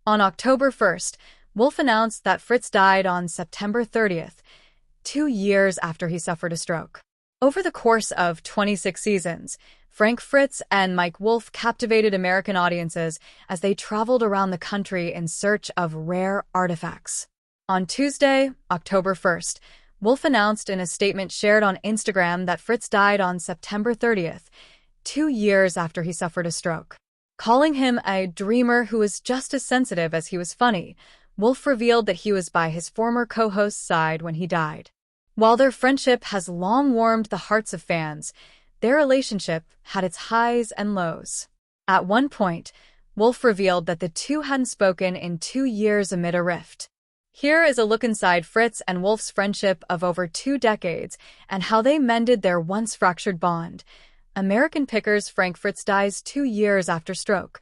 On October 1st, Wolfe announced that Fritz died on September 30th, 2 years after he suffered a stroke. Over the course of 26 seasons, Frank Fritz and Mike Wolfe captivated American audiences as they traveled around the country in search of rare artifacts. On Tuesday, October 1st, Wolfe announced in a statement shared on Instagram that Fritz died on September 30th, 2 years after he suffered a stroke. Calling him a dreamer who was just as sensitive as he was funny, Wolfe revealed that he was by his former co-host's side when he died. While their friendship has long warmed the hearts of fans, their relationship had its highs and lows. At one point, Wolfe revealed that the two hadn't spoken in 2 years amid a rift. Here is a look inside Fritz and Wolfe's friendship of over 2 decades and how they mended their once-fractured bond. American Pickers Frank Fritz dies 2 years after stroke.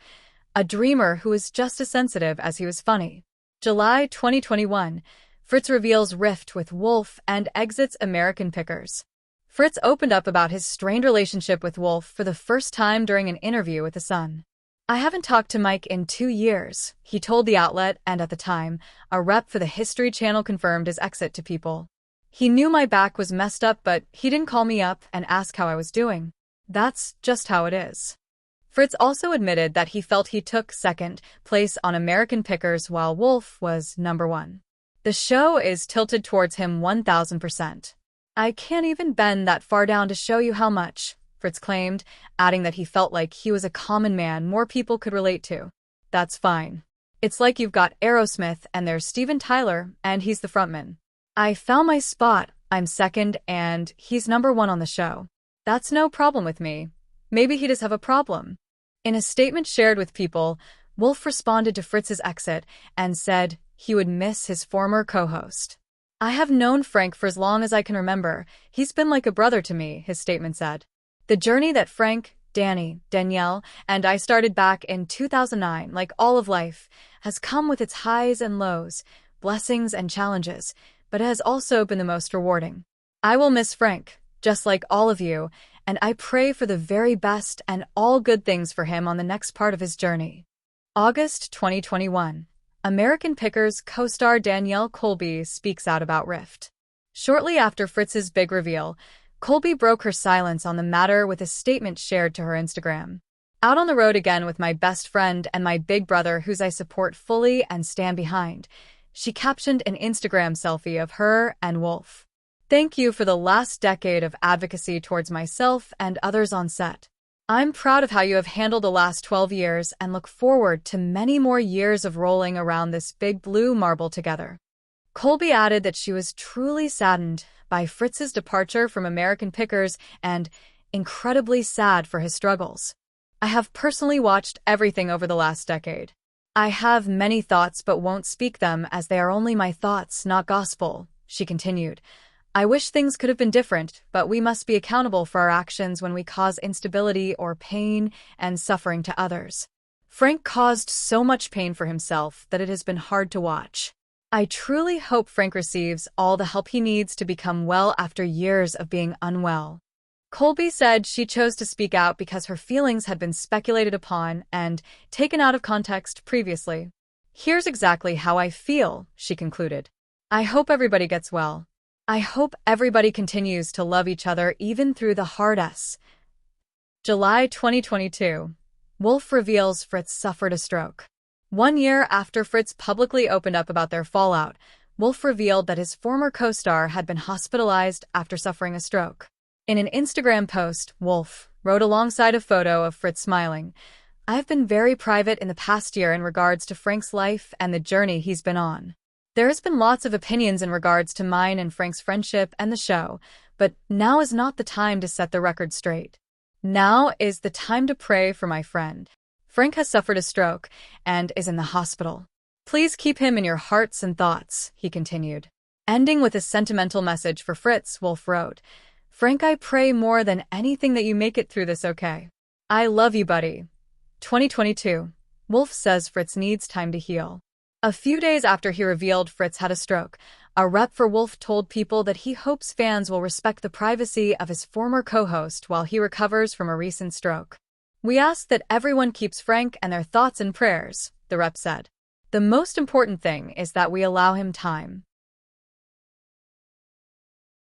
A dreamer who was just as sensitive as he was funny. July 2021, Fritz reveals rift with Wolfe and exits American Pickers. Fritz opened up about his strained relationship with Wolfe for the first time during an interview with The Sun. "I haven't talked to Mike in 2 years," he told the outlet, and at the time, a rep for the History Channel confirmed his exit to People. "He knew my back was messed up, but he didn't call me up and ask how I was doing. That's just how it is." Fritz also admitted that he felt he took second place on American Pickers while Wolfe was number 1. "The show is tilted towards him 1000%. I can't even bend that far down to show you how much," Fritz claimed, adding that he felt like he was a common man more people could relate to. "That's fine. It's like you've got Aerosmith and there's Steven Tyler, and he's the frontman. I found my spot, I'm second, and he's number 1 on the show. That's no problem with me. Maybe he does have a problem." In a statement shared with People, Wolfe responded to Fritz's exit and said he would miss his former co-host. "I have known Frank for as long as I can remember. He's been like a brother to me," his statement said. "The journey that Frank, Danny, Danielle, and I started back in 2009, like all of life, has come with its highs and lows, blessings and challenges, but it has also been the most rewarding. I will miss Frank, just like all of you, and I pray for the very best and all good things for him on the next part of his journey." August 2021. American Pickers co-star Danielle Colby speaks out about rift. Shortly after Fritz's big reveal, Colby broke her silence on the matter with a statement shared to her Instagram. "Out on the road again with my best friend and my big brother whose I support fully and stand behind," she captioned an Instagram selfie of her and Wolfe. "Thank you for the last decade of advocacy towards myself and others on set. I'm proud of how you have handled the last 12 years and look forward to many more years of rolling around this big blue marble together." Colby added that she was truly saddened by Fritz's departure from American Pickers and incredibly sad for his struggles. "I have personally watched everything over the last decade. I have many thoughts but won't speak them as they are only my thoughts, not gospel," she continued. "I wish things could have been different, but we must be accountable for our actions when we cause instability or pain and suffering to others. Frank caused so much pain for himself that it has been hard to watch. I truly hope Frank receives all the help he needs to become well after years of being unwell." Colby said she chose to speak out because her feelings had been speculated upon and taken out of context previously. "Here's exactly how I feel," she concluded. "I hope everybody gets well. I hope everybody continues to love each other even through the hard S." July 2022. Wolfe reveals Fritz suffered a stroke. 1 year after Fritz publicly opened up about their fallout, Wolfe revealed that his former co-star had been hospitalized after suffering a stroke. In an Instagram post, Wolfe wrote alongside a photo of Fritz smiling, "I've been very private in the past year in regards to Frank's life and the journey he's been on. There has been lots of opinions in regards to mine and Frank's friendship and the show, but now is not the time to set the record straight. Now is the time to pray for my friend. Frank has suffered a stroke and is in the hospital. Please keep him in your hearts and thoughts," he continued. Ending with a sentimental message for Fritz, Wolfe wrote, "Frank, I pray more than anything that you make it through this okay. I love you, buddy." 2022. Wolfe says Fritz needs time to heal. A few days after he revealed Fritz had a stroke, a rep for Wolfe told People that he hopes fans will respect the privacy of his former co-host while he recovers from a recent stroke. "We ask that everyone keeps Frank and their thoughts in prayers," the rep said. The most important thing is that we allow him time.